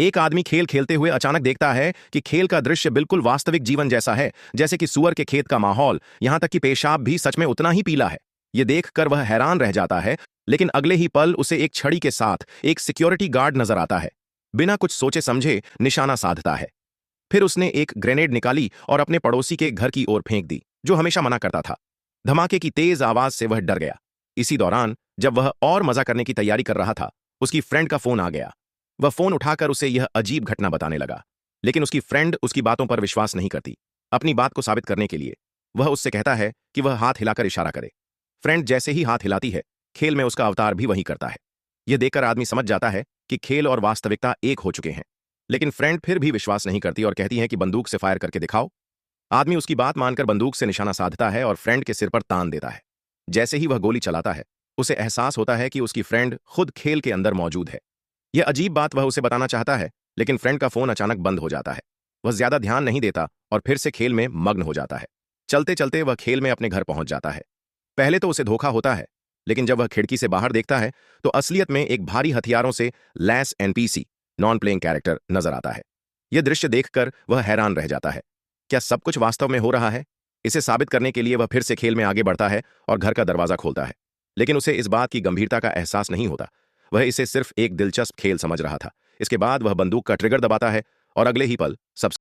एक आदमी खेल खेलते हुए अचानक देखता है कि खेल का दृश्य बिल्कुल वास्तविक जीवन जैसा है, जैसे कि सुअर के खेत का माहौल, यहां तक कि पेशाब भी सच में उतना ही पीला है। यह देखकर वह हैरान रह जाता है, लेकिन अगले ही पल उसे एक छड़ी के साथ एक सिक्योरिटी गार्ड नजर आता है। बिना कुछ सोचे समझे निशाना साधता है। फिर उसने एक ग्रेनेड निकाली और अपने पड़ोसी के घर की ओर फेंक दी, जो हमेशा मना करता था। धमाके की तेज आवाज से वह डर गया। इसी दौरान जब वह और मजा करने की तैयारी कर रहा था, उसकी फ्रेंड का फोन आ गया। वह फोन उठाकर उसे यह अजीब घटना बताने लगा, लेकिन उसकी फ्रेंड उसकी बातों पर विश्वास नहीं करती। अपनी बात को साबित करने के लिए वह उससे कहता है कि वह हाथ हिलाकर इशारा करे। फ्रेंड जैसे ही हाथ हिलाती है, खेल में उसका अवतार भी वही करता है। यह देखकर आदमी समझ जाता है कि खेल और वास्तविकता एक हो चुके हैं। लेकिन फ्रेंड फिर भी विश्वास नहीं करती और कहती है कि बंदूक से फायर करके दिखाओ। आदमी उसकी बात मानकर बंदूक से निशाना साधता है और फ्रेंड के सिर पर तान देता है। जैसे ही वह गोली चलाता है, उसे एहसास होता है कि उसकी फ्रेंड खुद खेल के अंदर मौजूद है। यह अजीब बात वह उसे बताना चाहता है, लेकिन फ्रेंड का फोन अचानक बंद हो जाता है। वह ज्यादा ध्यान नहीं देता और फिर से खेल में मग्न हो जाता है। चलते चलते वह खेल में अपने घर पहुंच जाता है। पहले तो उसे धोखा होता है, लेकिन जब वह खिड़की से बाहर देखता है तो असलियत में एक भारी हथियारों से lace NPC non playing character नजर आता है। यह दृश्य देखकर वह हैरान रह जाता है। क्या सब कुछ वास्तव में हो रहा है? इसे साबित करने के लिए वह फिर से खेल में आगे बढ़ता है और घर का दरवाजा खोलता है। लेकिन उसे इस बात की गंभीरता का एहसास नहीं होता। वह इसे सिर्फ एक दिलचस्प खेल समझ रहा था। इसके बाद वह बंदूक का ट्रिगर दबाता है और अगले ही पल सब